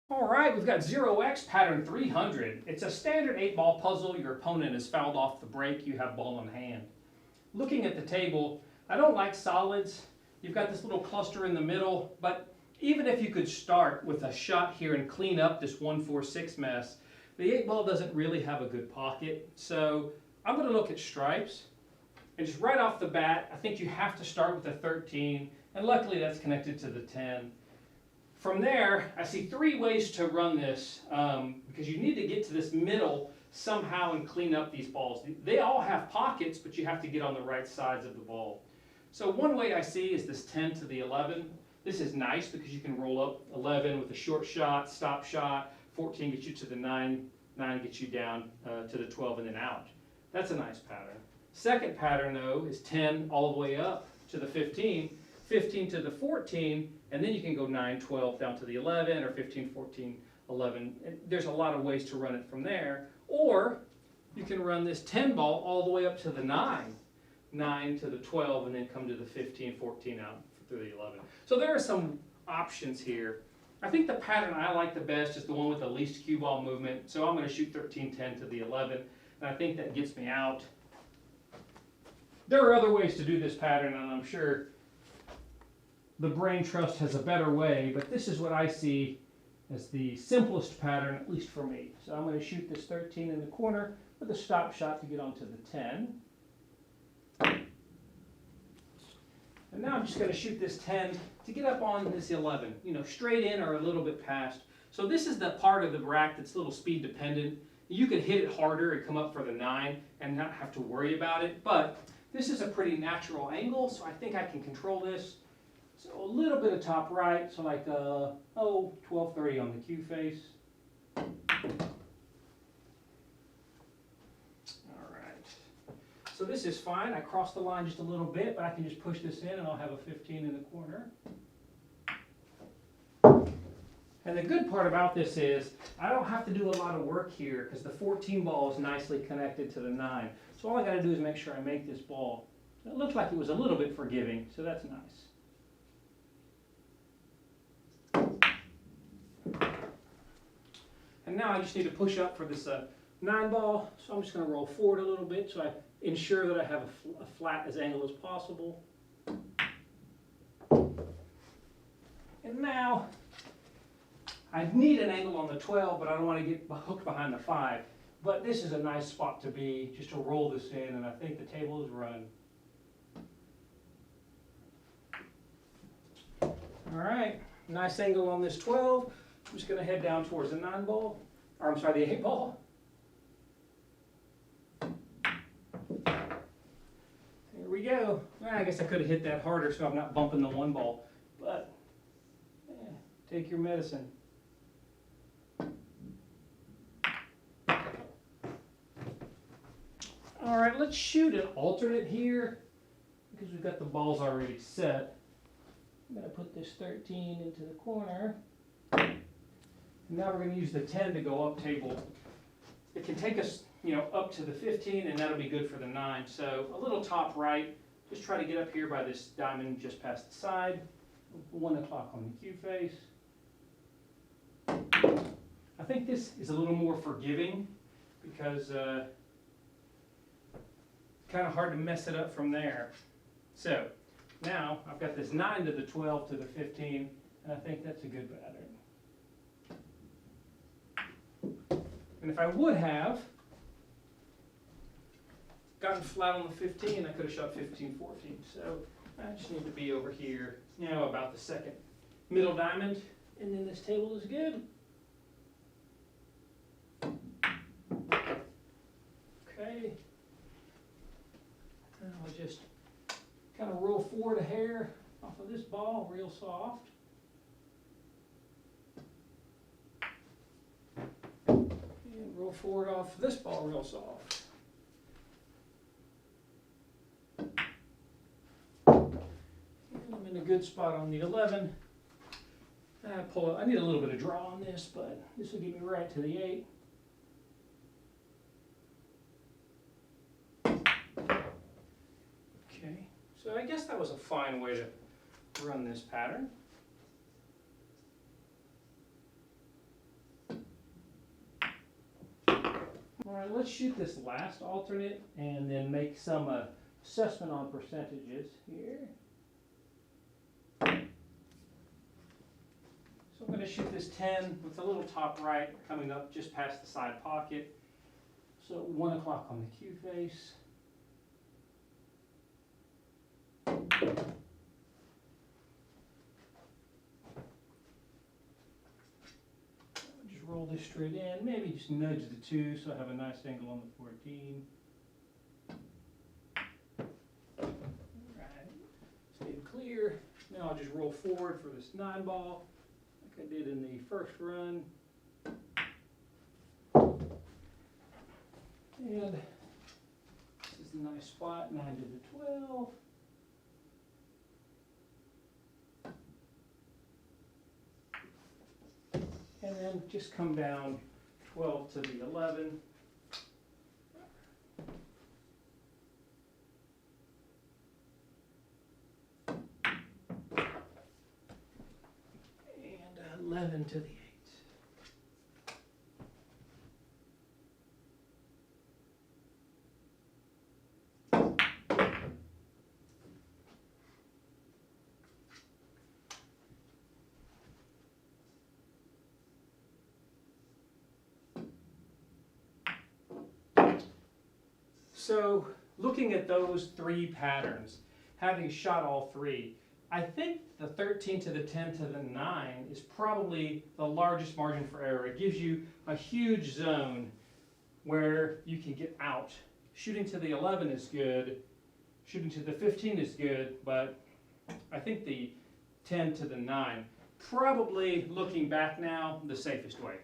All right, we've got 0x pattern 300. It's a standard 8-ball puzzle. Your opponent has fouled off the break. You have ball in hand. Looking at the table, I don't like solids. You've got this little cluster in the middle, but even if you could start with a shot here and clean up this 1-4-6 mess, the 8-ball doesn't really have a good pocket. So I'm going to look at stripes. And just right off the bat, I think you have to start with a 13, and luckily that's connected to the 10. From there, I see 3 ways to run this because you need to get to this middle somehow and clean up these balls. They all have pockets, but you have to get on the right sides of the ball. So one way I see is this 10 to the 11. This is nice because you can roll up 11 with a short shot, stop shot, 14 gets you to the 9, 9 gets you down to the 12 and then out. That's a nice pattern. Second pattern though is 10 all the way up to the 15, 15 to the 14, and then you can go 9, 12 down to the 11, or 15, 14, 11. And there's a lot of ways to run it from there. Or you can run this 10 ball all the way up to the 9, 9 to the 12, and then come to the 15, 14 out through the 11. So there are some options here. I think the pattern I like the best is the one with the least cue ball movement. So I'm going to shoot 13, 10 to the 11, and I think that gets me out. There are other ways to do this pattern, and I'm sure the Brain Trust has a better way, but this is what I see as the simplest pattern, at least for me. So I'm going to shoot this 13 in the corner with a stop shot to get onto the 10. And now I'm just going to shoot this 10 to get up on this 11, straight in or a little bit past. So this is the part of the rack that's a little speed dependent. You could hit it harder and come up for the 9 and not have to worry about it, but this is a pretty natural angle, so I think I can control this. So a little bit of top right, so like 1230 on the cue face. All right. So this is fine. I crossed the line just a little bit, but I can just push this in and I'll have a 15 in the corner. And the good part about this is I don't have to do a lot of work here because the 14 ball is nicely connected to the 9. So all I got to do is make sure I make this ball. It looks like it was a little bit forgiving, so that's nice. And now I just need to push up for this 9 ball, so I'm just going to roll forward a little bit so I ensure that I have a flat as angle as possible. And now I need an angle on the 12, but I don't want to get hooked behind the 5. But this is a nice spot to be, just to roll this in, and I think the table is run. All right, nice angle on this 12. I'm just going to head down towards the 9 ball, or I'm sorry, the 8 ball. Here we go. Well, I guess I could have hit that harder so I'm not bumping the 1 ball, but take your medicine. All right, let's shoot an alternate here because we've got the balls already set. I'm going to put this 13 into the corner. And now we're going to use the 10 to go up table. It can take us, up to the 15, and that'll be good for the 9. So a little top right. Just try to get up here by this diamond just past the side. 1 o'clock on the cue face. I think this is a little more forgiving because it's kind of hard to mess it up from there. So now I've got this 9 to the 12 to the 15, and I think that's a good pattern. And if I would have gotten flat on the 15, I could have shot 15, 14. So I just need to be over here, about the second middle diamond, and then this table is good. Okay. And I'll just kind of roll forward a hair off of this ball, real soft. And roll forward off this ball real soft. And I'm in a good spot on the 11. I need a little bit of draw on this, but this will get me right to the 8. Okay, so I guess that was a fine way to run this pattern. right, let's shoot this last alternate and then make some assessment on percentages here. So I'm going to shoot this 10 with a little top right coming up just past the side pocket. So 1 o'clock on the cue face. Just roll this straight in, maybe just nudge the 2 so I have a nice angle on the 14. Alright, stay clear. Now I'll just roll forward for this 9 ball like I did in the first run. And this is a nice spot, 9 to the 12. And then just come down 12 to the 11. And 11 to the 8. So looking at those 3 patterns, having shot all 3, I think the 13 to the 10 to the 9 is probably the largest margin for error. It gives you a huge zone where you can get out. Shooting to the 11 is good, shooting to the 15 is good, but I think the 10 to the 9, probably looking back now, the safest way.